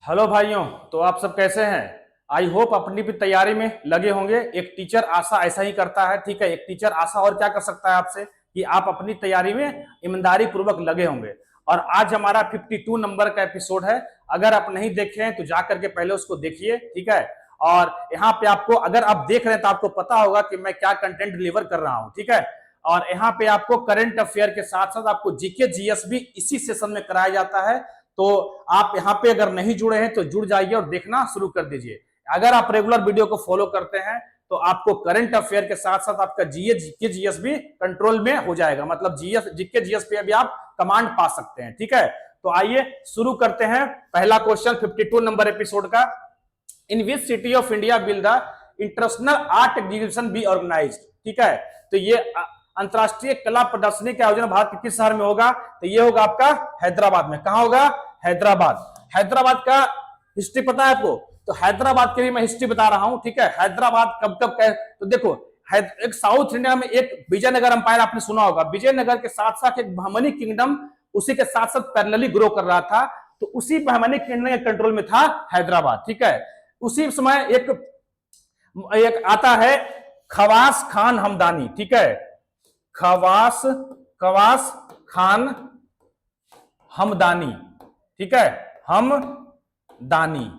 Hello भाइयों। तो आप सब कैसे हैं? आई होप अपनी भी तैयारी में लगे होंगे। एक टीचर आशा ऐसा ही करता है। ठीक है, एक टीचर आशा और क्या कर सकता है आपसे कि आप अपनी तैयारी में ईमानदारी पूर्वक लगे होंगे। और आज हमारा 52 नंबर का एपिसोड है। अगर आप नहीं देखे हैं तो जा करके पहले उसको देखिए। ठीक है, और यहाँ पे आपको, अगर आप देख रहे हैं तो आपको पता होगा कि मैं क्या कंटेंट डिलीवर कर रहा हूँ। ठीक है, और यहाँ पे आपको करंट अफेयर के साथ साथ आपको जीके जीएस भी इसी सेशन में कराया जाता है। तो आप यहाँ पे अगर नहीं जुड़े हैं तो जुड़ जाइए और देखना शुरू कर दीजिए। अगर आप रेगुलर वीडियो को फॉलो करते हैं तो आपको करंट अफेयर के साथ साथ आपका जीके जीएस भी कंट्रोल में हो जाएगा। मतलब जीके जीएस पे भी आप कमांड पा सकते हैं। ठीक है, तो आइए शुरू करते हैं। पहला क्वेश्चन 52 नंबर एपिसोड का। In which city of India will the international art exhibition be organised. ठीक है, तो ये अंतरराष्ट्रीय कला प्रदर्शनी का आयोजन भारत के किस शहर में होगा? तो ये होगा आपका हैदराबाद में। कहां होगा? हैदराबाद। हैदराबाद का हिस्ट्री पता है आपको? तो हैदराबाद की भी मैं हिस्ट्री बता रहा हूं। ठीक है, हैदराबाद कब कब तो देखो, एक साउथ इंडिया में एक विजयनगर अंपायर आपने सुना होगा। विजयनगर के साथ साथ एक बहमनी किंगडम उसी के साथ साथ पैरेलली ग्रो कर रहा था। तो उसी बहमनी किंगडम के कंट्रोल में था हैदराबाद। ठीक है, उसी समय एक आता है खवास खान हमदानी। ठीक है, खवास खान हमदानी। ठीक है, हमदानी,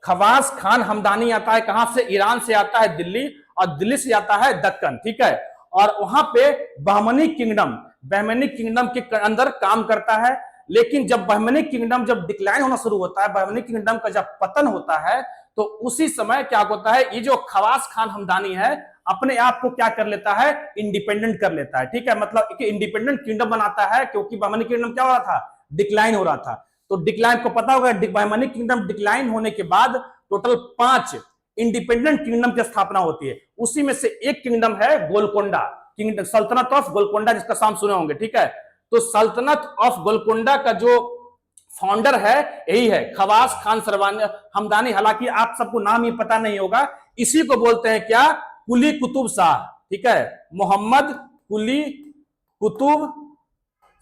खवास खान हमदानी आता है कहां से? ईरान से आता है दिल्ली, और दिल्ली से आता है दक्कन। ठीक है, और वहां पे बहमनी किंगडम के अंदर काम करता है। लेकिन जब बहमनी किंगडम जब डिक्लाइन होना शुरू होता है, बहमनी किंगडम का जब पतन होता है, तो उसी समय क्या होता है, ये जो खवास खान हमदानी है अपने आप को क्या कर लेता है? इंडिपेंडेंट कर लेता है। ठीक है, मतलब इंडिपेंडेंट किंगडम बनाता है, क्योंकि बहमनी किंगडम क्या हो रहा था? डिक्लाइन हो रहा था। तो डिक्लाइन को पता होगा, बहमनी किंगडम डिक्लाइन होने के बाद टोटल 5 इंडिपेंडेंट किंगडम की स्थापना होती है। उसी में से एक किंगडम है गोलकोंडा, किंगडम सल्तनत ऑफ गोलकोंडा, जिसका नाम सुने होंगे। ठीक है, तो सल्तनत ऑफ गोलकोंडा का जो फाउंडर है यही है खवास खान हमदानी। हालांकि आप सबको नाम ही पता नहीं होगा। इसी को बोलते हैं क्या? कुली कुतुब शाह। ठीक है, मोहम्मद कुली कुतुब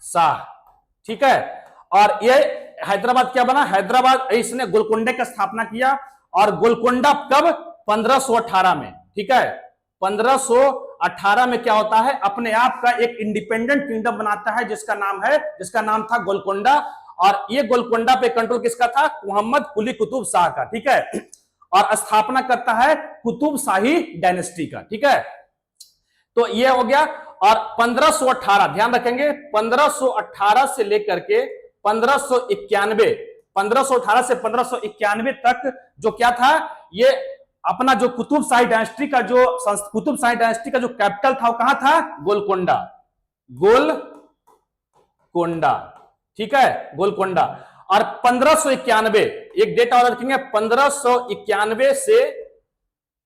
शाह। ठीक है, और ये हैदराबाद क्या बना? हैदराबाद इसने गोलकोंडे की स्थापना किया। और गोलकोंडा कब? 1518 में। ठीक है, 1518 में क्या होता है? अपने आप का एक इंडिपेंडेंट किंगडम बनाता है, जिसका नाम था गोलकोंडा। और ये गोलकोंडा पे कंट्रोल किसका था? मोहम्मद कुली कुतुब शाह का। ठीक है, और स्थापना करता है कुतुब शाही डायनेस्टी का। ठीक है, तो ये हो गया। और 1518 ध्यान रखेंगे, 1518 से लेकर के 1591, 1518 से 1591 तक जो क्या था, ये अपना जो कुतुब शाही डायनेस्टी का जो कैपिटल था वो कहां था? गोलकोंडा। ठीक है, गोलकोंडा। और 1591 एक डेट और रखेंगे, 1591 से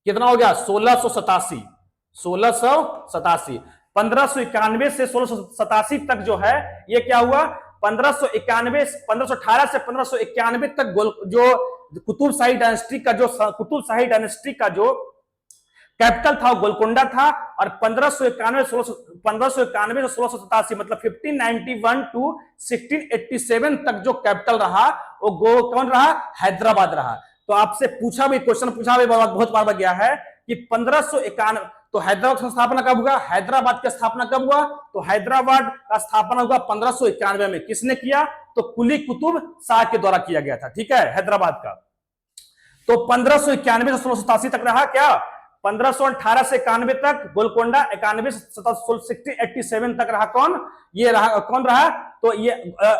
कितना हो गया? 1687। 1591 से 1687 तक जो है ये क्या हुआ? 1518 से 1591 तक जो कुतुब शाही डायनेस्टी का जो कैपिटल था गोलकोंडा था। और 1591 से 1687 मतलब 1591 टू 1687 तक जो कैपिटल रहा वो कौन रहा? हैदराबाद रहा। तो आपसे क्वेश्चन पूछा भी बहुत बार गया है कि 1591 तो हैदराबाद की स्थापना कब हुआ? हैदराबाद की स्थापना कब हुआ? तो हैदराबाद का स्थापना हुआ 1591 में। किसने किया? तो कुली कुतुब शाह के द्वारा किया गया था। ठीक है, हैदराबाद का। तो 1591 से 1687 तक रहा क्या? 1518 से 91 तक गोलकोंडा, 91 से 1687 तक रहा कौन? ये रहा कौन रहा? तो ये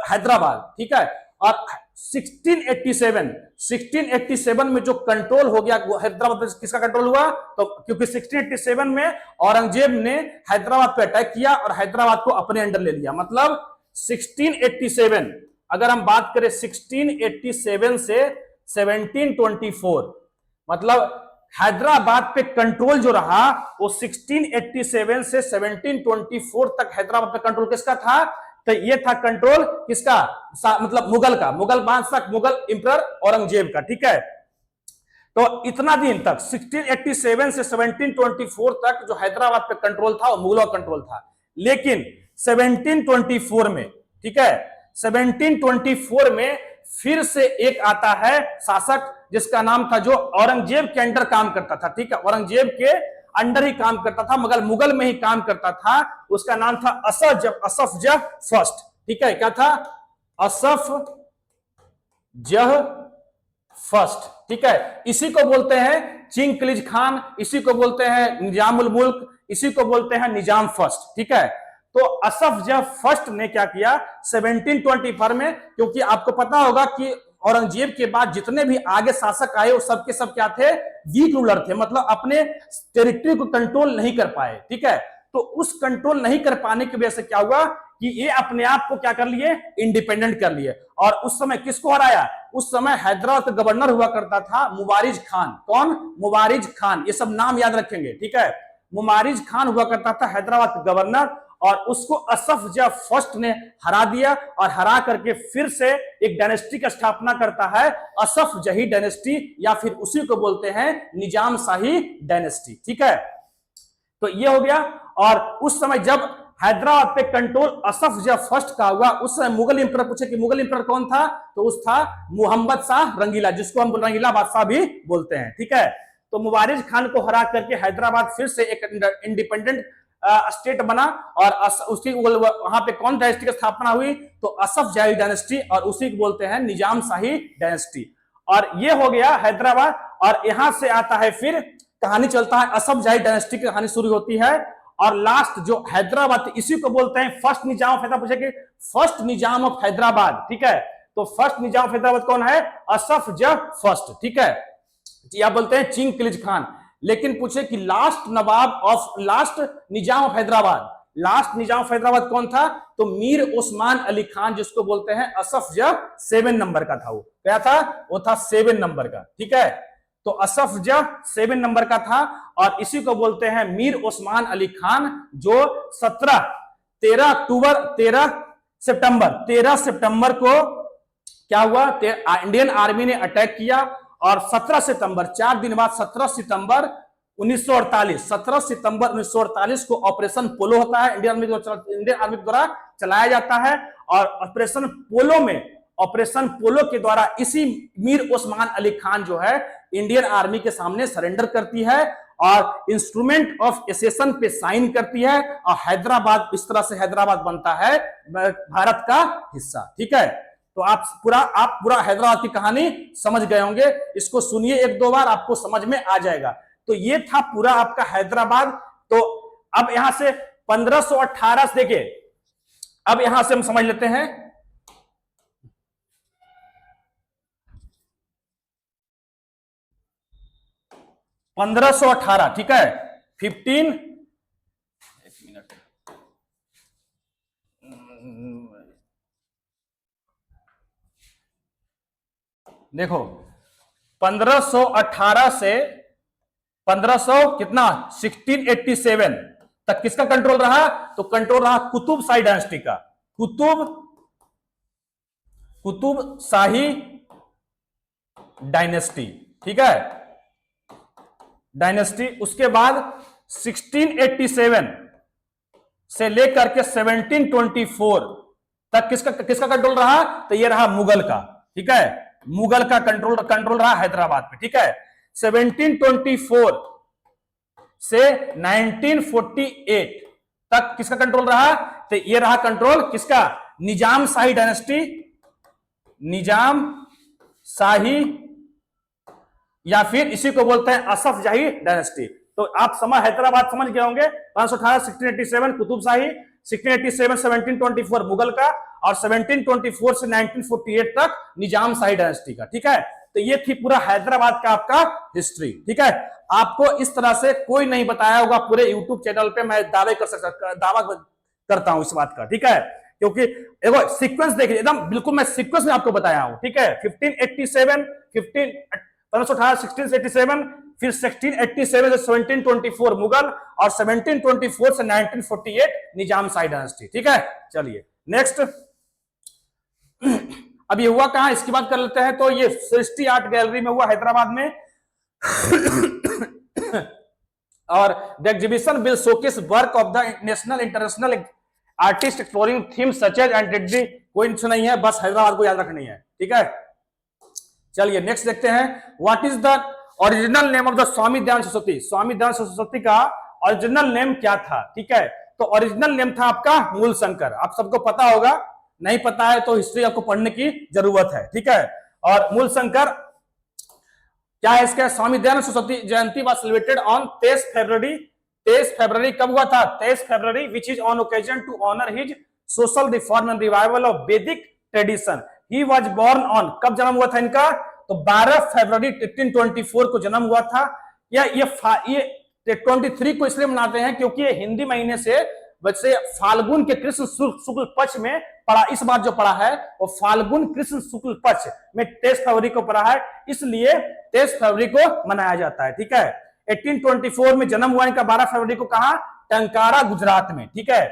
हैदराबाद। ठीक है, और 1687 में जो कंट्रोल हो गया हैदराबाद पे, किसका कंट्रोल हुआ? तो क्योंकि 1687 में औरंगजेब ने हैदराबाद पे अटैक किया और हैदराबाद को अपने अंडर ले लिया। मतलब 1687, अगर हम बात करें 1687 से 1724, मतलब हैदराबाद पे कंट्रोल जो रहा वो 1687 से 1724 तक हैदराबाद पे कंट्रोल किसका था? तो ये था कंट्रोल किसका? मतलब मुगल का, मुगल बादशाह, मुगल इंपरर औरंगजेब का। ठीक है, तो इतना दिन तक 1687 से 1724 तक जो हैदराबाद पे कंट्रोल था वो मुगलों का कंट्रोल था। लेकिन 1724 में, ठीक है, 1724 में फिर से एक आता है शासक जिसका नाम था, जो औरंगजेब के अंडर काम करता था, ठीक है, औरंगजेब के अंडर ही काम करता था, मगर मुगल में ही काम करता था। उसका नाम था असफ जह फर्स्ट, ठीक है, क्या था, असफ जह फर्स्ट, ठीक है। इसी को बोलते हैं चिंगकिलीज खान, इसी को बोलते हैं निजामुल मुल्क, इसी को बोलते हैं निजाम फर्स्ट, ठीक है। तो असफ जह फर्स्ट ने क्या किया 1724 में, क्योंकि आपको पता होगा कि औरंगजेब के बाद जितने भी आगे शासक आए वो सबके सब क्या थे, वीक रूलर थे, मतलब अपने टेरिटरी को कंट्रोल नहीं कर पाए, ठीक है। तो उस कंट्रोल नहीं कर पाने की वजह से क्या हुआ कि ये अपने आप को क्या कर लिए, इंडिपेंडेंट कर लिए। और उस समय किसको हराया, उस समय हैदराबाद का गवर्नर हुआ करता था मुबारिज खान। कौन, मुबारिज खान, ये सब नाम याद रखेंगे, ठीक है। मुबारिज खान हुआ करता था हैदराबाद का गवर्नर, और उसको असफ जह फर्स्ट ने हरा दिया, और हरा करके फिर से एक डायनेस्टी की स्थापना करता है, असफ जही डायनेस्टी, या फिर उसी को बोलते हैं निजाम शाही डायनेस्टी, ठीक है। तो ये हो गया। और उस समय जब हैदराबाद पे कंट्रोल असफ जह फर्स्ट का हुआ, उस समय मुगल इंपरर, पूछे कि मुगल इंपरर कौन था, तो उस था मोहम्मद शाह रंगीला, जिसको हम रंगीला बादशाह भी बोलते हैं, ठीक है। तो मुबारिज खान को हरा करके हैदराबाद फिर से एक इंडिपेंडेंट स्टेट बना, और उसी वहां पे कौन डायनेस्टी की स्थापना हुई, तो असफ जाही डायनेस्टी, और उसी को बोलते हैं निजाम शाही डायनेस्टी। और ये हो गया हैदराबाद। और यहां से आता है, फिर कहानी चलता है, असफ जाही डायनेस्टी की कहानी शुरू होती है। और लास्ट जो हैदराबाद, इसी को बोलते हैं फर्स्ट निजाम ऑफ हैदराबाद। पूछे कि फर्स्ट निजाम ऑफ हैदराबाद, ठीक है, तो फर्स्ट निजाम ऑफ हैदराबाद कौन है, असफ जह फर्स्ट, ठीक है, या बोलते हैं चिंगकिलीज खान। लेकिन पूछे कि last Nizam of Hyderabad, last Nizam of Hyderabad कौन था, तो मीर उस्मान अली खान, जिसको बोलते हैं असफ जह 7 नंबर का था। वो क्या था, वो था 7 नंबर का, ठीक है। तो असफ जह 7 नंबर का था, और इसी को बोलते हैं मीर उस्मान अली खान, जो 13 सितंबर को क्या हुआ, इंडियन आर्मी ने अटैक किया, और 17 सितंबर, 4 दिन बाद 17 सितंबर 1948 को ऑपरेशन पोलो होता है, इंडियन आर्मी द्वारा चलाया जाता है। और ऑपरेशन पोलो के द्वारा इसी मीर उस्मान अली खान जो है इंडियन आर्मी के सामने सरेंडर करती है, और इंस्ट्रूमेंट ऑफ एसेशन पे साइन करती है, और हैदराबाद, इस तरह से हैदराबाद बनता है भारत का हिस्सा, ठीक है। तो आप पूरा हैदराबाद की कहानी समझ गए होंगे, इसको सुनिए 1-2 बार, आपको समझ में आ जाएगा। तो ये था पूरा आपका हैदराबाद। तो अब यहां से 1518 से देखिए, अब यहां से हम समझ लेते हैं 1518, ठीक है, 15, एक मिनट, देखो 1518 से 1500 कितना 1687 तक किसका कंट्रोल रहा, तो कंट्रोल रहा कुतुब शाही डायनेस्टी का, कुतुब शाही डायनेस्टी, ठीक है, डायनेस्टी। उसके बाद 1687 से लेकर के 1724 तक किसका कंट्रोल रहा, तो ये रहा मुगल का, ठीक है, मुगल का कंट्रोल रहा हैदराबाद पे, ठीक है। 1724 से 1948 तक किसका कंट्रोल रहा, तो ये रहा कंट्रोल किसका, निजाम शाही डायनेस्टी, निजाम शाही, या फिर इसी को बोलते हैं असफ जाही डायनेस्टी। तो आप हैदराबाद समझ गए होंगे। 518 1687 कुतुब शाही, 1687 1724 मुगल का, और 1724 से 1948 तक निजाम शाही डायनेस्टी का, ठीक है। तो ये थी पूरा हैदराबाद का आपका हिस्ट्री, ठीक है। आपको इस तरह से कोई नहीं बताया होगा पूरे यूट्यूब चैनल पे, मैं दावा करता हूं इस बात का, ठीक है, क्योंकि देखो सीक्वेंस देखिए, एकदम बिल्कुल मैं सीक्वेंस में आपको बताया हूं, ठीक है। 1587 1518 1687, फिर 1687 से 1724 मुगल, और 1724 से 1948 निजाम शाही डायनेस्टी, ठीक है। चलिए नेक्स्ट, अब ये हुआ कहां, इसकी बात कर लेते हैं। तो ये सृष्टि आर्ट गैलरी में हुआ हैदराबाद में, और the exhibition will showcase work of the national international artist exploring themes such as कोई इशू नहीं है, बस हैदराबाद को याद रखनी है, ठीक है। चलिए नेक्स्ट देखते हैं, what is the original name of the Swami Dayanand Saraswati. Swami Dayanand Saraswati का ओरिजिनल नेम क्या था, ठीक है। तो ओरिजिनल नेम था आपका मूल शंकर। आप सबको पता होगा, नहीं पता है तो हिस्ट्री आपको पढ़ने की जरूरत है, ठीक है। और मूल शंकर क्या है इसका, Swami Dayanand Saraswati Jayanti was celebrated on 23 February. 23 फरवरी कब हुआ था, 23 February, which is on occasion to honour his social reform and revival of Vedic tradition. He was born on, कब जन्म हुआ था इनका, तो 12 फरवरी 1824 को जन्म हुआ था। या ये 23 को इसलिए मनाते हैं क्योंकि ये हिंदी महीने से वैसे फाल्गुन के कृष्ण शुक्ल पक्ष में पड़ा, इस बार जो पड़ा है वो फाल्गुन कृष्ण शुक्ल पक्ष में 23 फरवरी को पड़ा है, इसलिए 23 फरवरी को मनाया जाता है, ठीक है। 1824 में जन्म हुआ इनका, 12 फरवरी को कहा, टंकारा गुजरात में, ठीक है।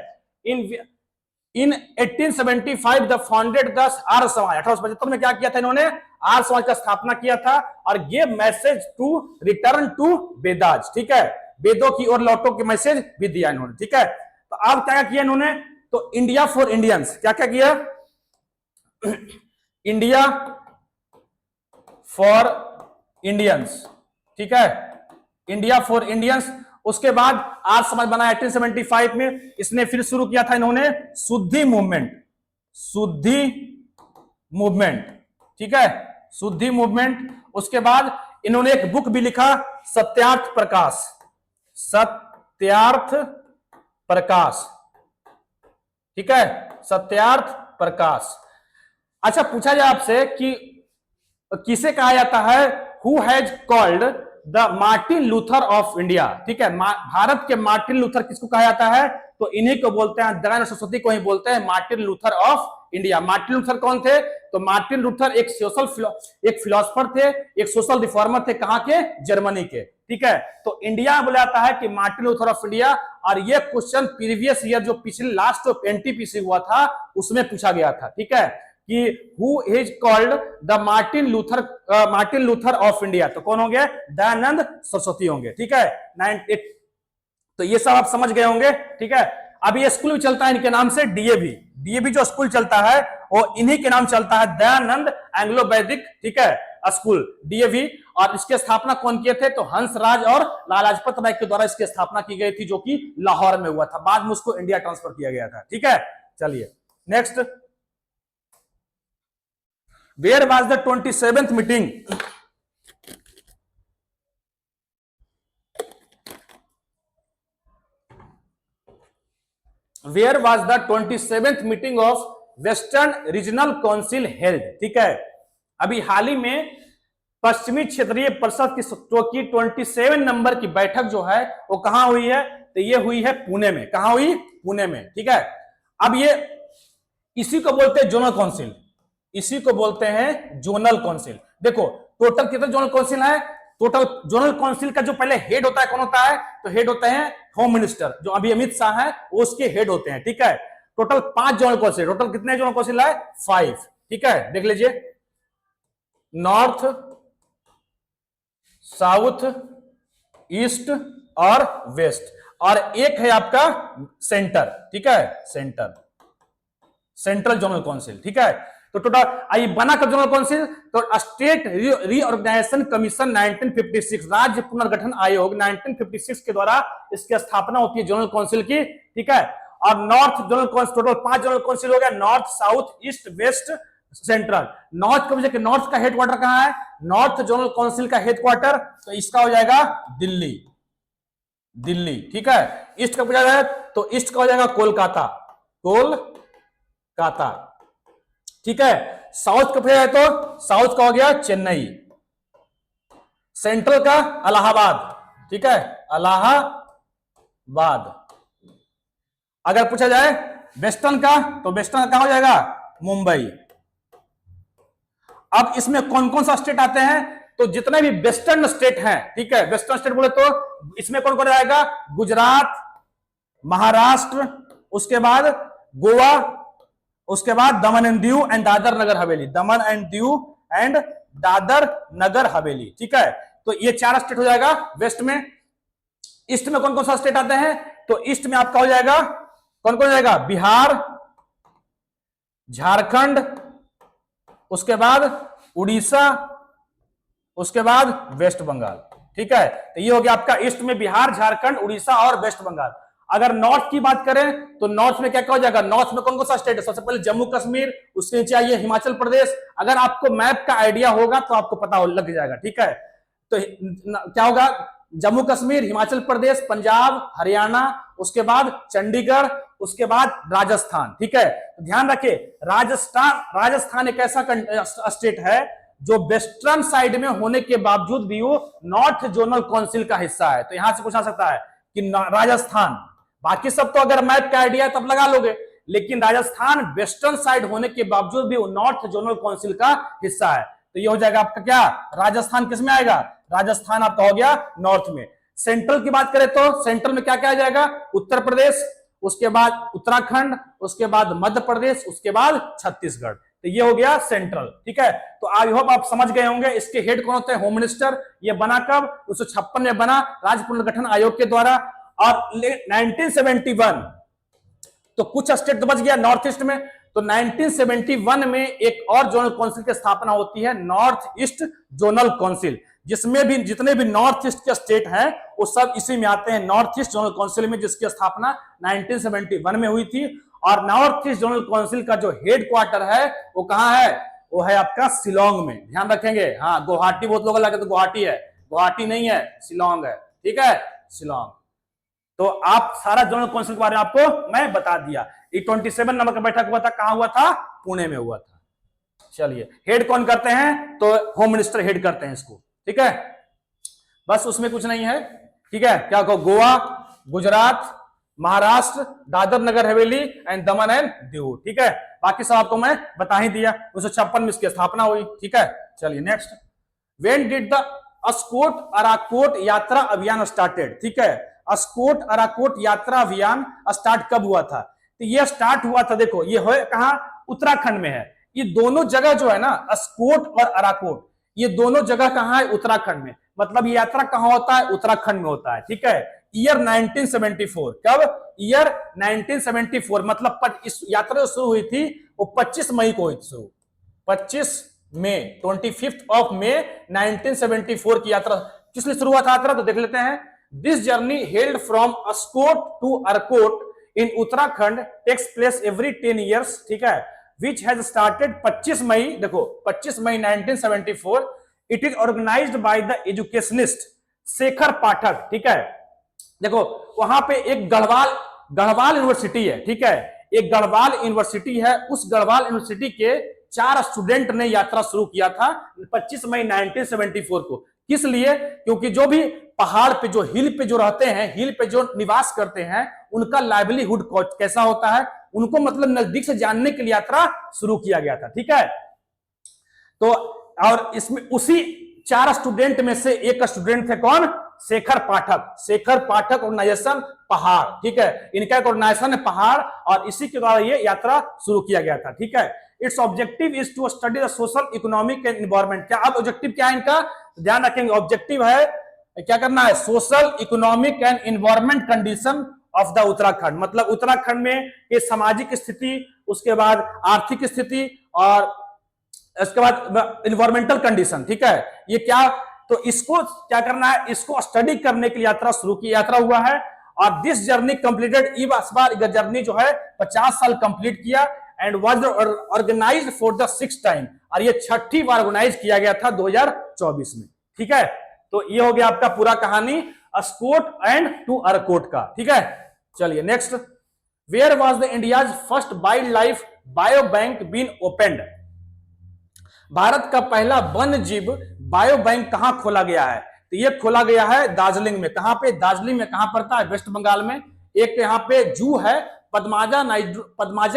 इन 1875 the founded the Arya Samaj. 1875 में क्या किया था इन्होंने, आर्य समाज का स्थापना किया था और ये message to return to Vedas, ठीक है, वेदों की ओर लौटो के मैसेज भी दिया इन्होंने, ठीक है। तो अब क्या किया इन्होंने, तो इंडिया फॉर इंडियंस, क्या क्या किया, इंडिया फॉर इंडियंस, ठीक है, इंडिया फॉर इंडियंस। उसके बाद आर्य समाज बना 1875 में। इसने फिर शुरू किया था इन्होंने शुद्धि मूवमेंट, शुद्धि मूवमेंट, ठीक है, शुद्धि मूवमेंट। उसके बाद इन्होंने एक बुक भी लिखा, सत्यार्थ प्रकाश, सत्यार्थ प्रकाश, ठीक है, सत्यार्थ प्रकाश। अच्छा पूछा जाए आपसे कि किसे कहा जाता है, who has called the Martin Luther of India, ठीक है, भारत के मार्टिन लूथर किसको कहा जाता है, तो इन्हीं को बोलते हैं, दयानंद सरस्वती को ही बोलते हैं Martin Luther of India. Martin Luther कौन थे, तो मार्टिन लूथर एक फिलोसफर थे, एक सोशल रिफॉर्मर थे, कहां के, जर्मनी के, ठीक है। तो इंडिया बोला जाता है कि मार्टिन लूथर ऑफ इंडिया। और ये क्वेश्चन प्रीवियस ईयर जो पिछले लास्ट जो एनटीपीसी हुआ था उसमें पूछा गया था, ठीक है, कि who is called the Martin Luther of India, तो कौन होंगे, दयानंद सरस्वती होंगे, ठीक है। 98। तो ये सब आप समझ गए होंगे, ठीक है। अब ये स्कूल भी चलता है इनके नाम से, डीएवी, डीएवी जो स्कूल चलता है वो इन्हीं के नाम चलता है, दयानंद एंग्लो वैदिक, ठीक है, स्कूल, डीएवी। और इसकी स्थापना कौन किए थे, तो हंसराज और लाला लाजपत राय के द्वारा इसकी स्थापना की गई थी, जो कि लाहौर में हुआ था, बाद में उसको इंडिया ट्रांसफर किया गया था, ठीक है। चलिए next, where was the 27th meeting, where was the 27th meeting of western regional council held, ठीक है। अभी हाल ही में पश्चिमी क्षेत्रीय परिषद की 27 नंबर की बैठक जो है वो कहां हुई है, तो ये हुई है पुणे में, कहां हुई, पुणे में, ठीक है। अब ये इसी को बोलते हैं जोनल काउंसिल, इसी को बोलते हैं जोनल काउंसिल। देखो टोटल कितने जोनल काउंसिल है, टोटल जोनल काउंसिल का जो पहले हेड होता है कौन होता है, तो हेड होते हैं होम मिनिस्टर, जो अभी अमित शाह है वो उसके हेड होते हैं, ठीक है। टोटल 5 जोनल काउंसिल, टोटल कितने जोनल काउंसिल है, 5, ठीक है। देख लीजिए, नॉर्थ, साउथ, ईस्ट और वेस्ट, और एक है आपका सेंटर, ठीक है, सेंटर, सेंट्रल जोनल काउंसिल, ठीक है। तो टोटल आई बना कब जोनल काउंसिल, तो स्टेट रीऑर्गेनाइजेशन कमीशन 1956, राज्य पुनर्गठन आयोग 1956 के द्वारा इसकी स्थापना होती है जोनल काउंसिल की, ठीक है। और north zonal council, total 5 zonal council हो गया, north, south, east, west, central. North का वजह नॉर्थ का हेडक्वार्टर कहां है, नॉर्थ जोनल काउंसिल का हेडक्वार्टर तो इसका हो जाएगा दिल्ली, दिल्ली, ठीक है। ईस्ट का पूछा जाए तो ईस्ट का हो जाएगा कोलकाता, कोलकाता, ठीक है। साउथ का पूछा जाए तो साउथ का हो गया चेन्नई, सेंट्रल का इलाहाबाद, ठीक है, इलाहाबाद। अगर पूछा जाए वेस्टर्न का तो वेस्टर्न का कहां हो जाएगा, मुंबई। अब इसमें कौन कौन सा स्टेट आते हैं, तो जितने भी वेस्टर्न स्टेट हैं, ठीक है, वेस्टर्न स्टेट बोले तो इसमें कौन कौन आएगा, गुजरात, महाराष्ट्र, उसके बाद गोवा, उसके बाद दमन and Diu and Dadar Nagar Haveli, Daman and Diu and Dadar Nagar Haveli, ठीक है। तो ये 4 स्टेट हो जाएगा वेस्ट में। ईस्ट में कौन कौन सा स्टेट आते हैं, तो ईस्ट में आपका हो जाएगा कौन कौन हो जाएगा, बिहार, झारखंड, उसके बाद उड़ीसा, उसके बाद वेस्ट बंगाल। ठीक है, तो ये हो गया आपका ईस्ट में बिहार, झारखंड, उड़ीसा और वेस्ट बंगाल। अगर नॉर्थ की बात करें तो नॉर्थ में क्या क्या हो जाएगा, नॉर्थ में कौन कौन सा स्टेट है, सबसे पहले जम्मू कश्मीर, उसके नीचे आइए हिमाचल प्रदेश। अगर आपको मैप का आइडिया होगा तो आपको पता लग जाएगा। ठीक है, तो क्या होगा, जम्मू कश्मीर, हिमाचल प्रदेश, पंजाब, हरियाणा, उसके बाद चंडीगढ़, उसके बाद राजस्थान। ठीक है, तो ध्यान रखिए राजस्थान एक ऐसा स्टेट है जो वेस्टर्न साइड में होने के बावजूद भी वो नॉर्थ जोनल काउंसिल का हिस्सा है। तो यहां से पूछा सकता है कि राजस्थान, बाकी सब तो अगर मैप का आइडिया है तब लगा लोगे, लेकिन राजस्थान वेस्टर्न साइड होने के बावजूद भी वो नॉर्थ जोनल काउंसिल का हिस्सा है। तो ये हो जाएगा आपका क्या, राजस्थान किस में आएगा, राजस्थान आपका हो गया नॉर्थ में। सेंट्रल की बात करें तो सेंट्रल में क्या क्या आ जाएगा, उत्तर प्रदेश, उसके बाद उत्तराखंड, उसके बाद मध्य प्रदेश, उसके बाद छत्तीसगढ़। तो ये हो गया सेंट्रल। ठीक है, तो आई होप आप समझ गए होंगे। इसके हेड कौन होते हैं, होम मिनिस्टर। ये बना कब, 1956 में बना राज्य पुनर्गठन आयोग के द्वारा। और 1971 तो कुछ स्टेट तो बच गया नॉर्थ ईस्ट में, तो 1971 में एक और जोनल काउंसिल की स्थापना होती है, नॉर्थ ईस्ट जोनल काउंसिल, जिसमें भी जितने भी नॉर्थ ईस्ट के स्टेट हैं वो सब इसी में आते हैं, नॉर्थ ईस्ट जोनल काउंसिल में, जिसकी स्थापना 1971 में हुई थी। और नॉर्थ ईस्ट जोनल काउंसिल का जो हेड क्वार्टर है वो कहां है, वो है आपका शिलोंग में। ध्यान रखेंगे, हाँ गुवाहाटी बहुत लोग लगे तो गुवाहाटी है, गुवाहाटी नहीं है, शिलोंग है। ठीक है, शिलोंग। तो आप सारा जोनल काउंसिल के बारे में आपको मैं बता दिया। E27 नंबर का बैठक हुआ था, कहां हुआ था, पुणे में हुआ था। चलिए, हेड कौन करते हैं, तो होम मिनिस्टर हेड करते हैं इसको। ठीक है, बस उसमें कुछ नहीं है। ठीक है, क्या कहो, Goa, Gujarat, Maharashtra, Dadar Nagar Haveli and Daman and Diu. ठीक है, बाकी सब आपको मैं बता ही दिया। 1956 में इसकी स्थापना हुई। ठीक है, चलिए next. When did the Askot Arakot यात्रा अभियान स्टार्टेड। ठीक है, अस्कोट अराकोट यात्रा अभियान स्टार्ट कब हुआ था, तो ये स्टार्ट हुआ था, देखो ये है कहां, उत्तराखंड में है। ये दोनों जगह जो है ना, अस्कोट और अराकोट, ये दोनों जगह कहां है, उत्तराखंड में। मतलब ये यात्रा कहां होता है, उत्तराखंड में होता है। ठीक है, ईयर 1974, कब, ईयर 1974, मतलब इस यात्रा जो शुरू हुई थी वो 25 मई को हुई थी शुरू, 25 मई, 25 ऑफ मई 1974 की यात्रा। किस लिए शुरू हुआ था यात्रा, तो देख लेते हैं। This journey held from Askot to Arakot in Uttarakhand takes place every 10 years. ठीक है, विच हैज स्टार्टेड 25 मई, देखो 25 May 1974। It is organised by the educationist Shekhar Pathak. ठीक है, देखो वहां पे एक गढ़वाल यूनिवर्सिटी है। ठीक है, एक गढ़वाल यूनिवर्सिटी है, उस गढ़वाल यूनिवर्सिटी के 4 स्टूडेंट ने यात्रा शुरू किया था 25 मई 1974 को। किस लिए, क्योंकि जो भी पहाड़ पे, जो हिल पे जो रहते हैं, हिल पे जो निवास करते हैं, उनका लाइवलीहुड कैसा होता है, उनको मतलब नजदीक से जानने के लिए यात्रा शुरू किया गया था। ठीक है, तो और इसमें उसी 4 स्टूडेंट में से एक स्टूडेंट थे कौन, शेखर पाठक। शेखर पाठक ऑर्गेनाइजेशन पहाड़। ठीक है, इनका एक ऑर्गेनाइजेशन है पहाड़, और इसी के द्वारा ये यात्रा शुरू किया गया था। ठीक है, its objective is to study the social, economic and environment. क्या अब ऑब्जेक्टिव क्या है इनका, ध्यान रखेंगे, ऑब्जेक्टिव है क्या करना है, social, economic and environment condition of the Uttarakhand. मतलब उत्तराखंड में ये सामाजिक स्थिति, उसके बाद आर्थिक स्थिति, और उसके बाद इन्वायरमेंटल कंडीशन। ठीक है, ये क्या, तो इसको क्या करना है, इसको स्टडी करने के लिए यात्रा शुरू की, यात्रा हुआ है। और दिस जर्नी कंप्लीटेड, इस बार जर्नी जो है 50 साल कंप्लीट किया, and was organised for the 6th time, और ये 6ठी बार ऑर्गेनाइज किया गया था 2024 में। ठीक है, तो ये हो गया आपका पूरा कहानी अस्कोट एंड टू अरकोट का। ठीक है, चलिए next. Where was the India's first wildlife biobank been opened. भारत का पहला वन्य जीव बायो बैंक कहां खोला गया है, तो ये खोला गया है दार्जिलिंग में। कहां पे, दार्जिलिंग में, कहां पड़ता है, वेस्ट बंगाल में। एक यहाँ पे जू है, Padmaja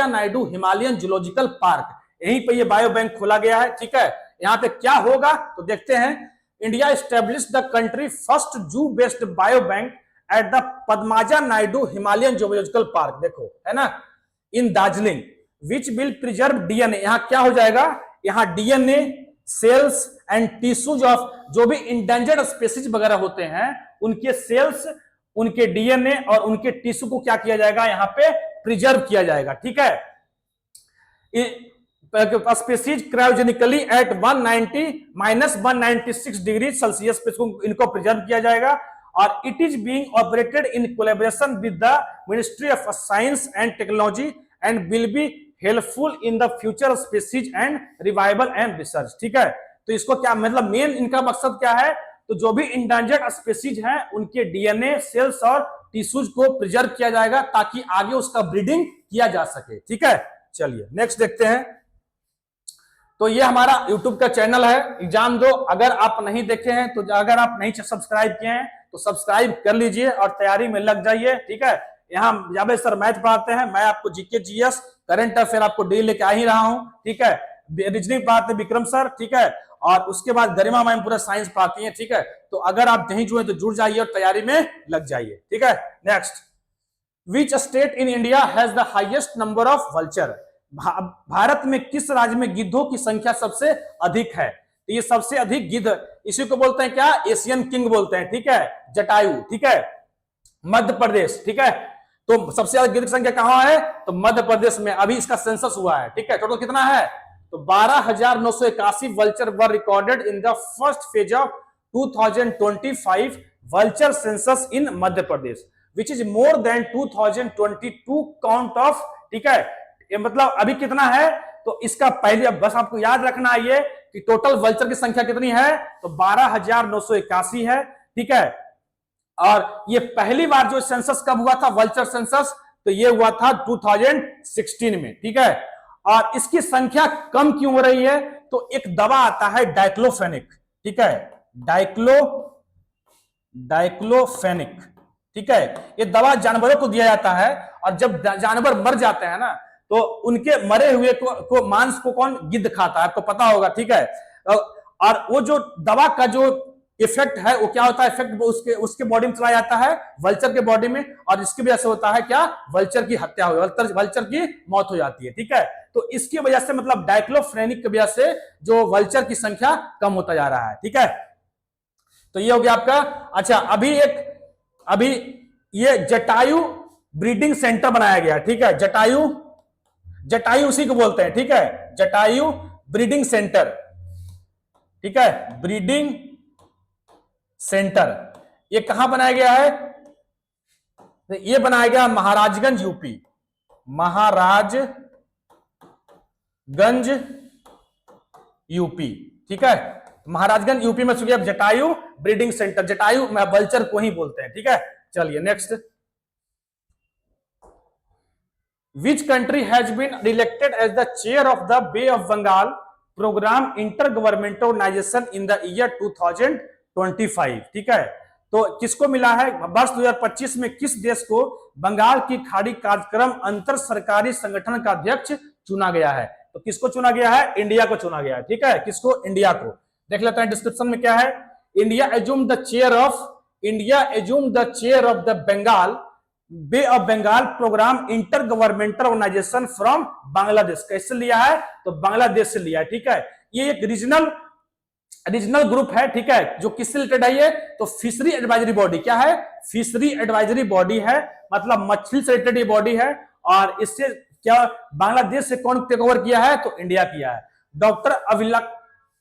Naidu Himalayan zoological park, यहीं पे ये बायो बैंक खोला गया है। ठीक है, यहाँ पे क्या होगा तो देखते हैं। India establish the country first zoo based bio bank at the Padmaja Naidu Himalayan zoological park, देखो है ना, in Darjeeling, which will preserve DNA. यहाँ क्या हो जाएगा, यहाँ DNA, cells and tissues of जो भी इंडेंजर्ड स्पीसीज वगैरह होते हैं, उनके सेल्स, उनके डीएनए और उनके टिश्यू को क्या किया जाएगा, यहाँ पे प्रिजर्व किया जाएगा। ठीक है, स्पीसीज क्रायोजेनिकली एट 190 -196 डिग्री सेल्सियस पे इनको प्रिजर्व किया जाएगा, और it is being operated in collaboration with the ministry of science and technology and will be helpful in the future species and revival and research. ठीक है, तो इसको क्या मतलब मेन इनका मकसद क्या है, तो जो भी इंडेंजर्ड स्पीसीज हैं उनके डीएनए सेल्स और टिश्यूज को प्रिजर्व किया जाएगा ताकि आगे उसका ब्रीडिंग किया जा सके। ठीक है, चलिए नेक्स्ट देखते हैं। तो ये हमारा YouTube का चैनल है एग्जाम दो, अगर आप नहीं देखे हैं तो अगर आप नहीं सब्सक्राइब किए हैं तो सब्सक्राइब कर लीजिए और तैयारी में लग जाइए। ठीक है, यहाँ जावेद सर मैथ पढ़ाते हैं, मैं आपको जीके जीएस करंट अफेयर आपको डेली लेके आ ही रहा हूँ। ठीक है, रीजनिंग पढ़ाते हैं विक्रम सर। ठीक है, और उसके बाद गरिमा मैम पूरा साइंस पढ़ाती हैं। ठीक है, तो अगर आप नहीं जुड़े तो जुड़ जाइए और तैयारी में लग जाइए। ठीक है, next, which state in India has the highest number of vulture? Bharat में किस राज्य में गिद्धों की संख्या सबसे अधिक है? तो ये सबसे अधिक गिद्ध, इसी को बोलते हैं क्या, एशियन किंग बोलते हैं। ठीक है, जटायु। ठीक है, मध्य प्रदेश। ठीक है, तो सबसे ज्यादा गिद्ध की संख्या कहां है, तो मध्य प्रदेश में। अभी इसका सेंसस हुआ है। ठीक है, टोटल कितना है, तो 12,981 vulture were recorded in the first phase of 2025 vulture census in Madhya Pradesh, which is more than 2022 count of. ठीक है, ये मतलब अभी कितना है, तो इसका पहले बस आपको याद रखना है ये कि टोटल वल्चर की संख्या कितनी है, तो 12,981 है। ठीक है, और ये पहली बार जो सेंसस कब हुआ था, वल्चर सेंसस, तो ये हुआ था 2016 में। ठीक है, और इसकी संख्या कम क्यों हो रही है, तो एक दवा आता है डाइक्लोफेनिक। ठीक है, डाइक्लोफेनिक। ठीक है, ये दवा जानवरों को दिया जाता है, और जब जानवर मर जाते हैं ना, तो उनके मरे हुए को मांस को कौन, गिद्ध खाता है, आपको पता होगा। ठीक है, और वो जो दवा का जो इफेक्ट है वो क्या होता है, इफेक्ट उसके बॉडी में चला जाता है, वल्चर के बॉडी में, और इसकी वजह से होता है क्या, वल्चर की हत्या हो, वल्चर की मौत हो जाती है। ठीक है, तो इसकी वजह से मतलब डाइक्लोफेनिक की वजह से जो वल्चर की संख्या कम होता जा रहा है। ठीक है, तो ये हो गया आपका। अच्छा, अभी ये जटायु ब्रीडिंग सेंटर बनाया गया। ठीक है, जटायु उसी को बोलते हैं। ठीक है, जटायु ब्रीडिंग सेंटर। ठीक है, ब्रीडिंग सेंटर ये कहां बनाया गया है, ये बनाया गया महाराजगंज यूपी, महाराजगंज यूपी। ठीक है, महाराजगंज यूपी में चुके Jatayu breeding centre, Jatayu vulture को ही बोलते हैं। ठीक है, चलिए next, which country has been elected as the chair of the Bay of Bengal program intergovernmental organization in the year 2025? ठीक है, तो किसको मिला है, वर्ष 2025 में किस देश को बंगाल की खाड़ी कार्यक्रम अंतर सरकारी संगठन का अध्यक्ष चुना गया है? तो किसको चुना गया है, इंडिया को चुना गया है। ठीक है, किसको, इंडिया को। देख लेते हैं डिस्क्रिप्शन में क्या है, India assume the chair of the Bengal bay of Bengal programme intergovernmental organisation from Bangladesh. कैसे लिया है, तो बांग्लादेश से लिया है। ठीक है, ये एक रीजनल ग्रुप है। ठीक है, जो किससे रिलेटेड है ये, तो फिशरी एडवाइजरी बॉडी। क्या है, फिशरी एडवाइजरी बॉडी है, मतलब मछली से रिलेटेड ये बॉडी है। और इससे क्या, बांग्लादेश से कौन टेक ओवर किया है, तो इंडिया किया है। डॉक्टर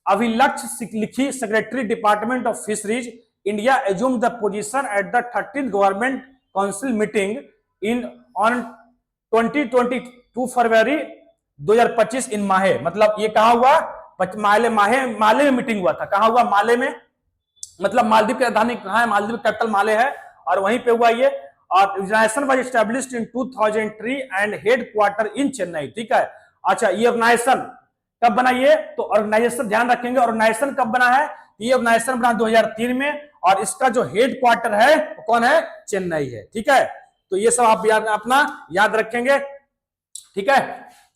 अभिलक्ष्य लिखी, secretary department of fisheries, India assume the position at the 13th government council meeting on 22 फरवरी 2025 इन माहे। मतलब ये कहा हुआ, माले में मीटिंग हुआ था। कहा हुआ, माले में, मतलब मालदीव की राजधानी कहां है, मालदीव कैपिटल माले है, और वहीं पे हुआ ये। और organisation was established in 2003 and headquarter in Chennai. ठीक है, अच्छा, ये ऑर्गेनाइजेशन कब बना, ये तो ऑर्गेनाइजेशन ध्यान रखेंगे, ऑर्गेनाइजेशन कब बना है, ये ऑर्गेनाइजेशन बना 2003 में, और इसका जो हेड क्वार्टर है वो कौन है, चेन्नई है। ठीक है, तो ये सब आप अपना याद रखेंगे। ठीक है,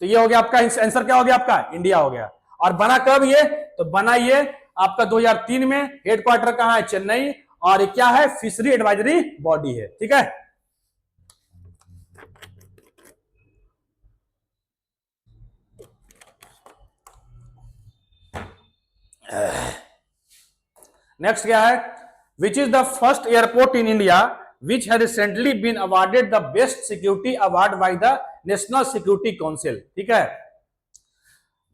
तो ये हो गया आपका आंसर, क्या हो गया आपका, इंडिया हो गया। और बना कब ये, तो बना ये आपका 2003 में, हेड क्वार्टर कहां है, चेन्नई, और क्या है, फिशरी एडवाइजरी बॉडी है। ठीक है, नेक्स्ट क्या है, which is the first airport in India which has recently been awarded the best security award by the national security council. ठीक है,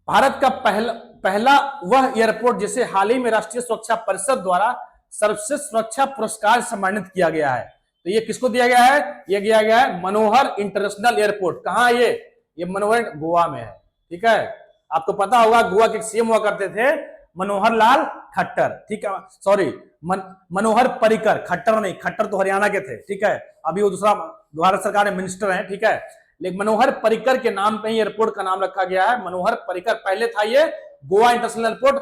भारत का पहला पहला वह एयरपोर्ट जिसे हाल ही में राष्ट्रीय सुरक्षा परिषद द्वारा सर्वश्रेष्ठ सुरक्षा पुरस्कार से सम्मानित किया गया है। तो ये किसको दिया गया है? ये दिया गया है मनोहर इंटरनेशनल एयरपोर्ट। कहां है ये मनोहर गोवा में है। ठीक है, आपको पता होगा गोवा के सीएम हुआ करते थे मनोहर लाल खट्टर। ठीक है, सॉरी मनोहर पर्रिकर, खट्टर नहीं, खट्टर तो हरियाणा के थे। ठीक है, अभी वो दूसरा भारत सरकार में मिनिस्टर है। ठीक है, लेकिन मनोहर पर्रिकर के नाम पे ही एयरपोर्ट का नाम रखा गया है मनोहर पर्रिकर। पहले था ये गोवा इंटरनेशनल एयरपोर्ट।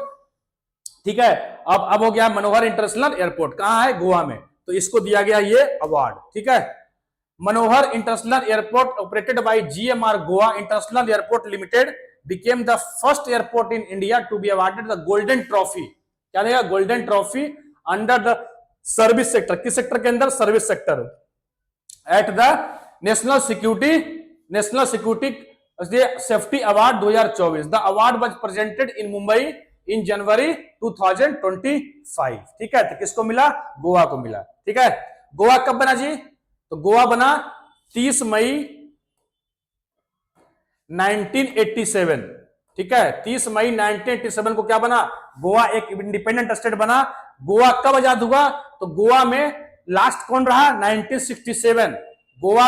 ठीक है, अब हो गया मनोहर इंटरनेशनल एयरपोर्ट। कहां है? गोवा में। तो इसको दिया गया ये अवार्ड। ठीक है, Manohar international airport operated by GMR Goa international airport limited became the first airport in India to be awarded the golden trophy। क्या देगा? Golden trophy under the service sector. किस सेक्टर के अंदर? Service sector. At the national security safety award 2024। The award was presented in Mumbai in January 2025। ठीक है, तो किसको मिला? गोवा को मिला। ठीक है, गोवा कब बना जी? तो गोवा बना 30 मई 1987। ठीक है, 30 मई 1987 को क्या बना? गोवा एक इंडिपेंडेंट स्टेट बना। गोवा कब आजाद हुआ? तो गोवा में लास्ट कौन रहा? 1967। Goa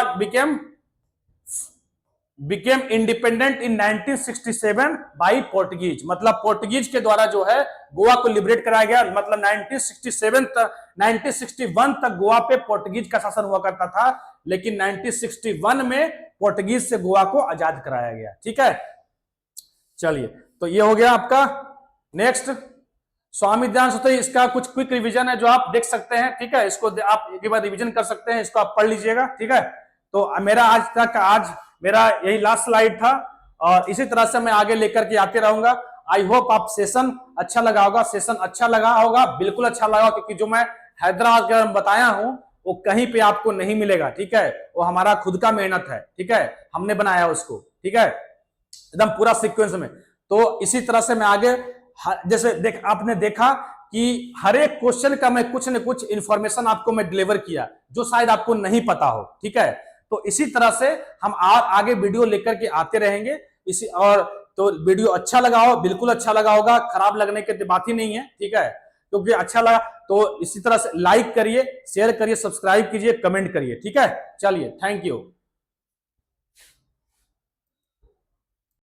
became independent in 1967 by Portuguese. मतलब पोर्टुगीज के द्वारा जो है गोवा को लिबरेट कराया गया। मतलब 1961 तक गोवा पे पोर्टुगीज का शासन हुआ करता था, लेकिन 1961 में पोर्टुगीज से गोवा को आजाद कराया गया। ठीक है, चलिए, तो ये हो गया आपका। नेक्स्ट स्वामी दयानंद सरस्वती, इसका कुछ क्विक रिवीजन है जो आप देख सकते हैं। ठीक है, इसको आप एक बार रिवीजन कर सकते हैं, इसको आप पढ़ लीजिएगा। ठीक है, तो आज मेरा यही लास्ट स्लाइड था और इसी तरह से मैं आगे लेकर के आते रहूंगा। आई होप आप सेशन अच्छा लगा होगा। सेशन अच्छा लगा होगा, बिल्कुल अच्छा लगा, क्योंकि जो मैं हैदराबाद के बारे में बताया हूं वो कहीं पे आपको नहीं मिलेगा। ठीक है, वो हमारा खुद का मेहनत है। ठीक है, हमने बनाया उसको। ठीक है, एकदम पूरा सीक्वेंस में। तो इसी तरह से मैं आगे जैसे आपने देखा कि हर एक क्वेश्चन का मैं कुछ न कुछ इंफॉर्मेशन आपको मैं डिलीवर किया जो शायद आपको नहीं पता हो। ठीक है, तो इसी तरह से हम आगे वीडियो लेकर के आते रहेंगे। और तो वीडियो अच्छा लगा हो, बिल्कुल अच्छा लगा होगा, खराब लगने की बात ही नहीं है। ठीक है, क्योंकि अच्छा लगा तो इसी तरह से लाइक करिए, शेयर करिए, सब्सक्राइब कीजिए, कमेंट करिए। ठीक है, चलिए, थैंक यू।